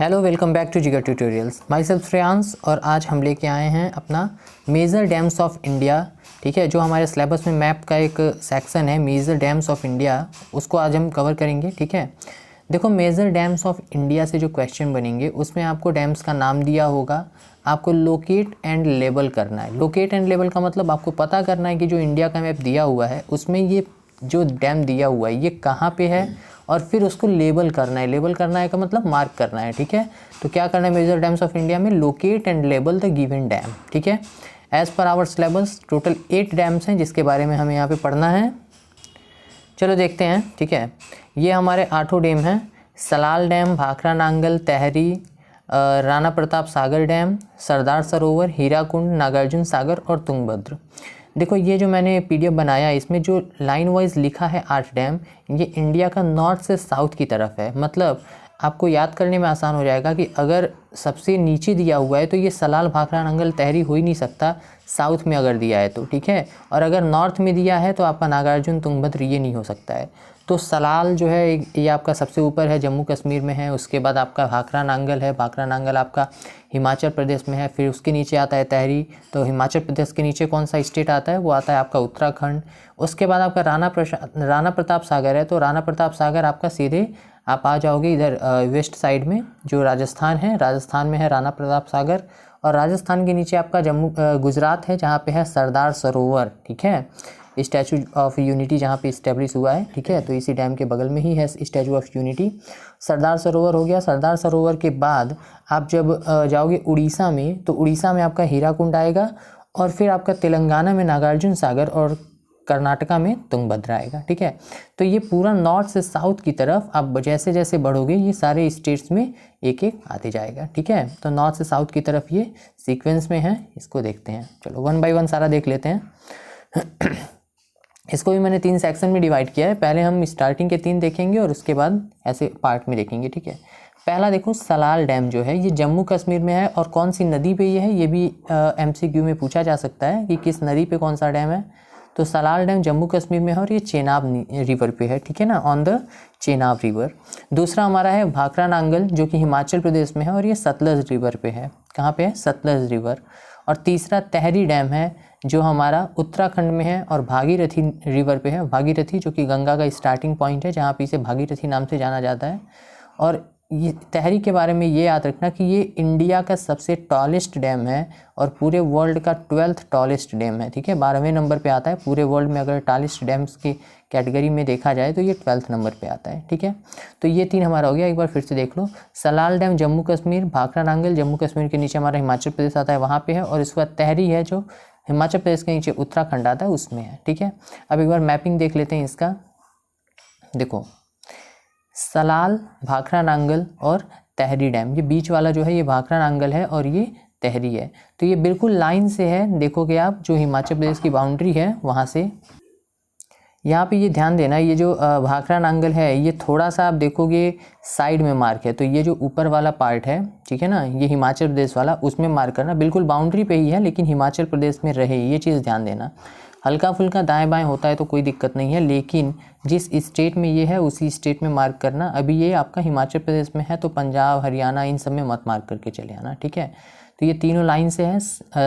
Hello, welcome back to जिगर tutorials. My self Shreyansh और आज हम लेके आए हैं अपना मेजर डैम्स ऑफ इंडिया। ठीक है, जो हमारे सिलेबस में मैप का एक सेक्शन है मेजर डैम्स ऑफ इंडिया, उसको आज हम कवर करेंगे। ठीक है, देखो मेजर डैम्स ऑफ इंडिया से जो क्वेश्चन बनेंगे उसमें आपको डैम्स का नाम दिया होगा, आपको लोकेट एंड लेबल करना है। लोकेट एंड लेबल का मतलब आपको पता करना है कि जो इंडिया का मैप दिया हुआ है उसमें ये जो डैम दिया हुआ है ये कहाँ पे है, और फिर उसको लेबल करना है। लेबल करना है का मतलब मार्क करना है। ठीक है, तो क्या करना है मेजर डैम्स ऑफ इंडिया में, locate and label the given dam. ठीक है, as per hour syllabus total 8 dams हैं जिसके बारे में हमें यहाँ पे पढ़ना है। चलो देखते हैं। ठीक है, ये हमारे 8 डैम हैं, सलाल डैम, भाखरा नांगल, तहरी, राणा प्रताप सागर डैम, सरदार सरोवर, हीराकुंड, नागार्जुन सागर और तुंगभद्र। देखो ये जो मैंने पीडीएफ बनाया इसमें जो लाइन वाइज लिखा है 8 डैम, ये इंडिया का नॉर्थ से साउथ की तरफ है। मतलब आपको याद करने में आसान हो जाएगा कि अगर सबसे नीचे दिया हुआ है तो ये सलाल, भाखरा नांगल, तहरी हो ही नहीं सकता साउथ में अगर दिया है तो। ठीक है, और अगर नॉर्थ में दिया है तो आपका नागार्जुन, तुंगभद्र ये नहीं हो सकता है। तो सलाल जो है ये आपका सबसे ऊपर है, जम्मू कश्मीर में है। उसके बाद आपका भाखरा नांगल है, भाखरा नांगल आपका हिमाचल प्रदेश में है। फिर उसके नीचे आता है तहरी, तो हिमाचल प्रदेश के नीचे कौन सा स्टेट आता है, वो आता है आपका उत्तराखंड। उसके बाद आपका राणा प्रताप सागर है, तो राणा प्रताप सागर आपका सीधे आप आ जाओगे इधर वेस्ट साइड में, जो राजस्थान है, राजस्थान में है राणा प्रताप सागर। और राजस्थान के नीचे आपका गुजरात है जहाँ पे है सरदार सरोवर। ठीक है, स्टैचू ऑफ यूनिटी जहाँ पे इस्टेब्लिश हुआ है। ठीक है, तो इसी डैम के बगल में ही है statue of unity. Sardar Sarovar हो गया। सरदार सरोवर के बाद आप जब जाओगे उड़ीसा में, तो उड़ीसा में आपका हीराकुंड आएगा, और फिर आपका तेलंगाना में नागार्जुन सागर, और कर्नाटका में तुंगभद्रा आएगा। ठीक है, तो ये पूरा नॉर्थ से साउथ की तरफ आप जैसे जैसे बढ़ोगे ये सारे स्टेट्स में एक एक आते जाएगा। ठीक है, तो नॉर्थ से साउथ की तरफ ये सीक्वेंस में है, इसको देखते हैं। चलो 1 बाय 1 सारा देख लेते हैं। इसको भी मैंने 3 सेक्शन में डिवाइड किया है। पहले हम स्टार्टिंग के 3 देखेंगे और उसके बाद ऐसे पार्ट में देखेंगे। ठीक है, पहला देखो सलाल डैम जो है ये जम्मू कश्मीर में है, और कौन सी नदी पे ये है ये भी MCQ में पूछा जा सकता है कि किस नदी पे कौन सा डैम है। तो सलाल डैम जम्मू कश्मीर में है और ये चेनाब रिवर पे है। ठीक है ना, ऑन द चेनाब रिवर। दूसरा हमारा है भाखरा नांगल जो कि हिमाचल प्रदेश में है, और ये सतलज रिवर पे है। कहाँ पे है, सतलज रिवर। और तीसरा तहरी डैम है जो हमारा उत्तराखंड में है और भागीरथी रिवर पे है। भागीरथी जो कि गंगा का स्टार्टिंग पॉइंट है, जहाँ पे इसे भागीरथी नाम से जाना जाता है। और ये तहरी के बारे में ये याद रखना कि ये इंडिया का सबसे टॉलेस्ट डैम है और पूरे वर्ल्ड का 12th टॉलेस्ट डैम है। ठीक है, 12वें नंबर पे आता है पूरे वर्ल्ड में। अगर टॉलेस्ट डैम्स की कैटेगरी में देखा जाए तो ये 12th नंबर पे आता है। ठीक है, तो ये 3 हमारा हो गया। एक बार फिर से देख लो, सलाल डैम जम्मू कश्मीर, भाखरा नांगल जम्मू कश्मीर के नीचे हमारा हिमाचल प्रदेश आता है वहाँ पे है, और इसके बाद तहरी है जो हिमाचल प्रदेश के नीचे उत्तराखंड आता है उसमें है। ठीक है, अब एक बार मैपिंग देख लेते हैं इसका। देखो सलाल, भाखरा नांगल और तहरी डैम, ये बीच वाला जो है ये भाखरा नांगल है और ये तहरी है। तो ये बिल्कुल लाइन से है, देखोगे आप जो हिमाचल प्रदेश की बाउंड्री है वहाँ से। यहाँ पे ये ध्यान देना, ये जो भाखरा नांगल है ये थोड़ा सा आप देखोगे साइड में मार्क है, तो ये जो ऊपर वाला पार्ट है, ठीक है ना, ये हिमाचल प्रदेश वाला, उसमें मार्क करना। बिल्कुल बाउंड्री पे ही है लेकिन हिमाचल प्रदेश में रहे, ये चीज़ ध्यान देना। हल्का फुल्का दाएं बाएं होता है तो कोई दिक्कत नहीं है, लेकिन जिस स्टेट में ये है उसी स्टेट में मार्क करना। अभी ये आपका हिमाचल प्रदेश में है तो पंजाब, हरियाणा इन सब में मत मार्क करके चले आना। ठीक है, तो ये तीनों लाइन से है।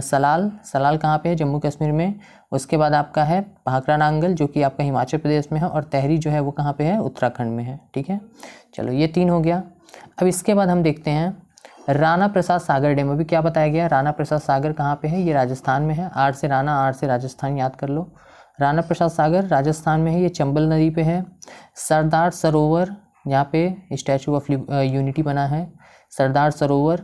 सलाल कहाँ पे है, जम्मू कश्मीर में। उसके बाद आपका है भाखरा नांगल जो कि आपका हिमाचल प्रदेश में है, और तहरी जो है वो कहाँ पे है, उत्तराखंड में है। ठीक है, चलो ये 3 हो गया। अब इसके बाद हम देखते हैं राणा प्रसाद सागर डैम। अभी क्या बताया गया, राणा प्रसाद सागर कहाँ पे है, ये राजस्थान में है। आर से राणा, आर से राजस्थान, याद कर लो। राणा प्रसाद सागर राजस्थान में है, ये चंबल नदी पे है। सरदार सरोवर यहाँ पे स्टैचू ऑफ यूनिटी बना है, सरदार सरोवर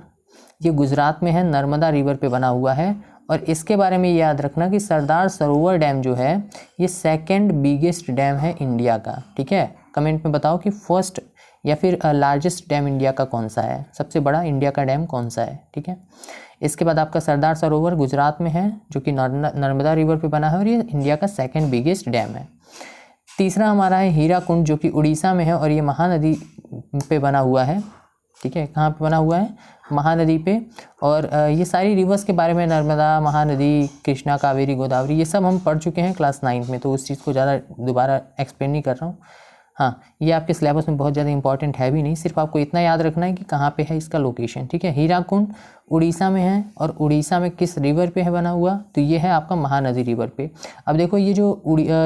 ये गुजरात में है, नर्मदा रिवर पे बना हुआ है। और इसके बारे में याद रखना कि सरदार सरोवर डैम जो है ये 2nd बिगेस्ट डैम है इंडिया का। ठीक है, कमेंट में बताओ कि फर्स्ट या फिर लार्जेस्ट डैम इंडिया का कौन सा है, सबसे बड़ा इंडिया का डैम कौन सा है। ठीक है, इसके बाद आपका सरदार सरोवर गुजरात में है जो कि नर्मदा रिवर पे बना है, और ये इंडिया का 2nd बिगेस्ट डैम है। तीसरा हमारा है हीराकुंड जो कि उड़ीसा में है, और ये महानदी पे बना हुआ है। ठीक है, कहाँ पे बना हुआ है, महानदी पे। और ये सारी रिवर्स के बारे में, नर्मदा, महानदी, कृष्णा, कावेरी, गोदावरी, ये सब हम पढ़ चुके हैं क्लास 9 में, तो उस चीज़ को ज़्यादा दोबारा एक्सप्लेन नहीं कर रहा हूँ। हाँ, ये आपके सिलेबस में बहुत ज़्यादा इंपॉर्टेंट है भी नहीं, सिर्फ आपको इतना याद रखना है कि कहाँ पे है इसका लोकेशन, ठीक है। हीराकुंड उड़ीसा में है, और उड़ीसा में किस रिवर पे है बना हुआ, तो ये है आपका महानदी रिवर पे। अब देखो ये जो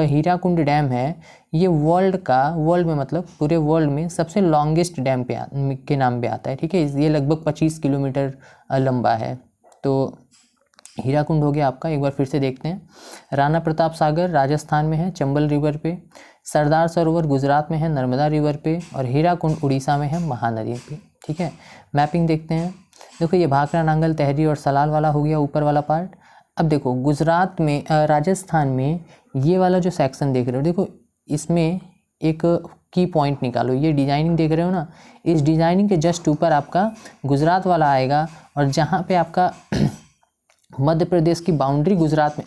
हीराकुंड डैम है, ये वर्ल्ड में मतलब पूरे वर्ल्ड में सबसे लॉन्गेस्ट डैम के नाम पे आता है, ठीक है। ये लगभग 25 किलोमीटर लंबा है। तो हीराकुंड हो गया आपका, एक बार फिर से देखते हैं। राणा प्रताप सागर राजस्थान में है, चंबल रिवर पे। सरदार सरोवर गुजरात में है, नर्मदा रिवर पे। और हीराकुंड उड़ीसा में है, महानदी पे, ठीक है। मैपिंग देखते हैं। देखो ये भाखड़ा, नांगल, तहरी और सलाल वाला हो गया ऊपर वाला पार्ट। अब देखो गुजरात में राजस्थान में ये वाला जो सेक्शन देख रहे हो, देखो इसमें एक की पॉइंट निकालो। ये डिजाइनिंग देख रहे हो ना, इस डिजाइनिंग के जस्ट ऊपर आपका गुजरात वाला आएगा, और जहाँ पे आपका मध्य प्रदेश की बाउंड्री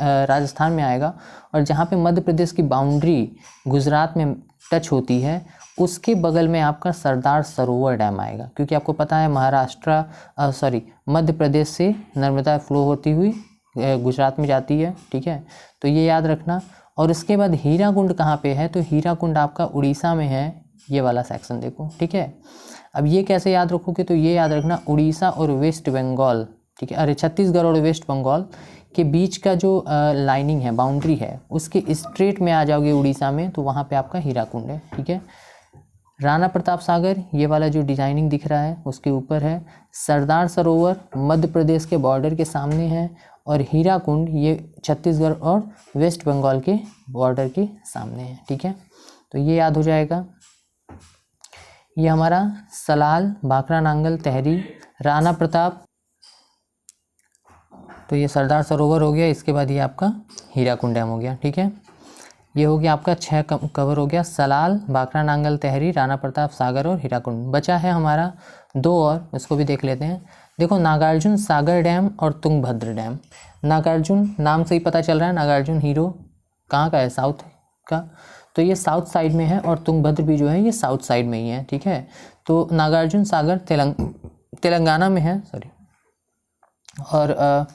राजस्थान में आएगा, और जहाँ पे मध्य प्रदेश की बाउंड्री गुजरात में टच होती है, उसके बगल में आपका सरदार सरोवर डैम आएगा। क्योंकि आपको पता है मध्य प्रदेश से नर्मदा फ्लो होती हुई गुजरात में जाती है, ठीक है। तो ये याद रखना। और उसके बाद हीराकुंड कहाँ पे है, तो हीराकुंड आपका उड़ीसा में है, ये वाला सेक्शन देखो, ठीक है। अब ये कैसे याद रखोगे, तो ये याद रखना उड़ीसा और वेस्ट बंगाल, ठीक है, अरे छत्तीसगढ़ और वेस्ट बंगाल के बीच का जो लाइनिंग है, बाउंड्री है, उसके स्ट्रेट में आ जाओगे उड़ीसा में, तो वहाँ पे आपका हीराकुंड है, ठीक है। राणा प्रताप सागर, ये वाला जो डिजाइनिंग दिख रहा है उसके ऊपर है। सरदार सरोवर मध्य प्रदेश के बॉर्डर के सामने है, और हीराकुंड ये छत्तीसगढ़ और वेस्ट बंगाल के बॉर्डर के सामने है, ठीक है। तो ये याद हो जाएगा। ये हमारा सलाल, भाखड़ा, नांगल, तहरी, राणा प्रताप, तो ये सरदार सरोवर हो गया। इसके बाद ये आपका हीराकुंड डैम हो गया, ठीक है। ये हो गया आपका 6 कवर हो गया, सलाल, भाखड़ा, नांगल, तहरी, राणा प्रताप सागर और हीराकुंड। बचा है हमारा 2 और, इसको भी देख लेते हैं। देखो नागार्जुन सागर डैम और तुंगभद्र डैम। नागार्जुन नाम से ही पता चल रहा है, नागार्जुन हीरो कहाँ का है, साउथ का, तो ये साउथ साइड में है, और तुंगभद्र भी जो है ये साउथ साइड में ही है, ठीक है। तो नागार्जुन सागर तेलंगाना में है, सॉरी, और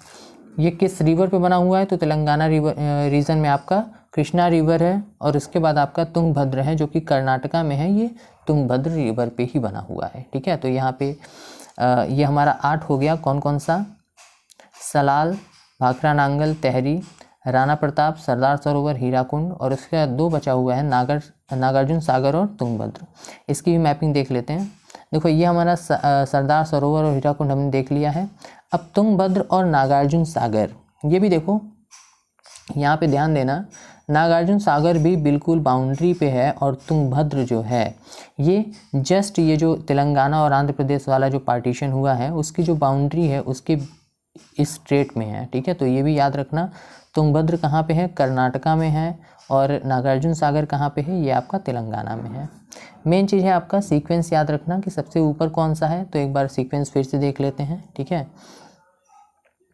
ये किस रिवर पे बना हुआ है, तो तेलंगाना रिवर रीजन में आपका कृष्णा रिवर है, और उसके बाद आपका तुंगभद्र है जो कि कर्नाटका में है, ये तुंगभद्र रिवर पे ही बना हुआ है, ठीक है। तो यहाँ पे ये हमारा 8 हो गया, कौन कौन सा, सलाल, भाखड़ा, नांगल, तहरी, राणा प्रताप, सरदार सरोवर, हीराकुंड, और उसके बाद 2 बचा हुआ है, नागार्जुन सागर और तुंगभद्र। इसकी भी मैपिंग देख लेते हैं। देखो ये हमारा सरदार सरोवर और हीराकुंड हमने देख लिया है। अब तुंगभद्र और नागार्जुन सागर, ये भी देखो, यहाँ पे ध्यान देना, नागार्जुन सागर भी बिल्कुल बाउंड्री पे है, और तुंगभद्र जो है ये जस्ट ये जो तेलंगाना और आंध्र प्रदेश वाला जो पार्टीशन हुआ है उसकी जो बाउंड्री है उसके इस स्ट्रेट में है, ठीक है। तो ये भी याद रखना, तुंगभद्र कहाँ पे है, कर्नाटका में है, और नागार्जुन सागर कहाँ पे है, ये आपका तेलंगाना में है। मेन चीज़ है आपका सीक्वेंस याद रखना कि सबसे ऊपर कौन सा है, तो एक बार सीक्वेंस फिर से देख लेते हैं, ठीक है।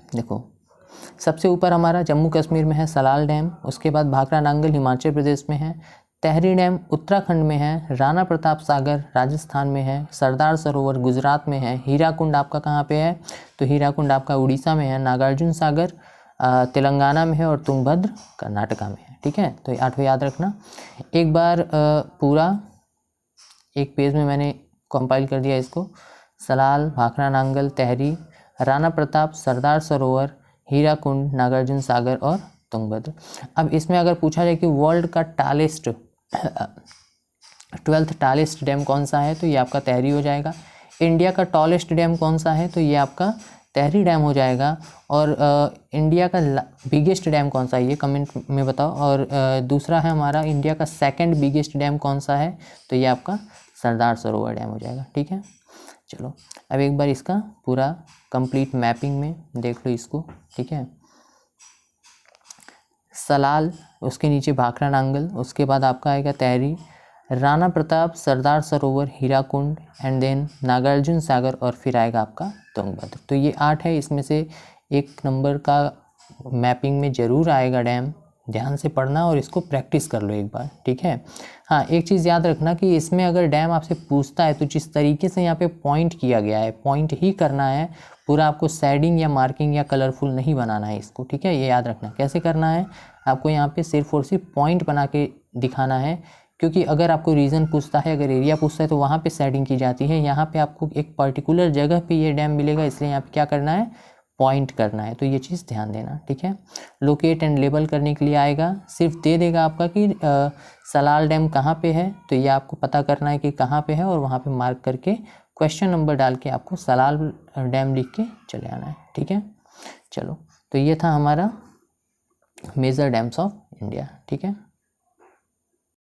देखो सबसे ऊपर हमारा जम्मू कश्मीर में है सलाल डैम, उसके बाद भाखड़ा नांगल हिमाचल प्रदेश में है, तहरी डैम उत्तराखंड में है, राणा प्रताप सागर राजस्थान में है, सरदार सरोवर गुजरात में है, हीराकुंड आपका कहाँ पे है, तो हीराकुंड आपका उड़ीसा में है, नागार्जुन सागर तेलंगाना में है, और तुंगभद्र कर्नाटका में है, ठीक है। तो ये 8 याद रखना। एक बार पूरा एक पेज में मैंने कंपाइल कर दिया इसको, सलाल, भाखड़ा नांगल, तहरी, राणा प्रताप, सरदार सरोवर, हीराकुंड, नागार्जुन सागर और तुंगभद्र। अब इसमें अगर पूछा जाए कि वर्ल्ड का 12th टालेस्ट डैम कौन सा है, तो ये आपका तहरी हो जाएगा। इंडिया का टॉलेस्ट डैम कौन सा है, तो ये आपका तहरी डैम हो जाएगा। और इंडिया का बिगेस्ट डैम कौन सा है, ये कमेंट में बताओ। और दूसरा है हमारा इंडिया का 2nd बिगेस्ट डैम कौन सा है, तो ये आपका सरदार सरोवर डैम हो जाएगा, ठीक है। चलो अब एक बार इसका पूरा कंप्लीट मैपिंग में देख लो इसको, ठीक है। सलाल, उसके नीचे भाखड़ा नांगल, उसके बाद आपका आएगा तहरी, राणा प्रताप, सरदार सरोवर, हीराकुंड, एंड देन नागार्जुन सागर, और फिर आएगा आपका तुंगभद्र। तो ये 8 है, इसमें से 1 नंबर का मैपिंग में ज़रूर आएगा डैम, ध्यान से पढ़ना और इसको प्रैक्टिस कर लो एक बार, ठीक है। हाँ एक चीज़ याद रखना कि इसमें अगर डैम आपसे पूछता है तो जिस तरीके से यहाँ पे पॉइंट किया गया है, पॉइंट ही करना है पूरा, आपको शेडिंग या मार्किंग या कलरफुल नहीं बनाना है इसको, ठीक है। ये याद रखना कैसे करना है, आपको यहाँ पे सिर्फ और सिर्फ पॉइंट बना के दिखाना है क्योंकि अगर आपको रीज़न पूछता है, अगर एरिया पूछता है तो वहाँ पे सेटिंग की जाती है। यहाँ पे आपको एक पर्टिकुलर जगह पे ये डैम मिलेगा, इसलिए यहाँ पे क्या करना है, पॉइंट करना है। तो ये चीज़ ध्यान देना, ठीक है। लोकेट एंड लेबल करने के लिए आएगा, सिर्फ दे देगा आपका कि सलाल डैम कहाँ पे है, तो ये आपको पता करना है कि कहाँ पे है और वहाँ पे मार्क करके क्वेश्चन नंबर डाल के आपको सलाल डैम लिख के चले आना है, ठीक है। चलो, तो ये था हमारा मेजर डैम्स ऑफ इंडिया, ठीक है।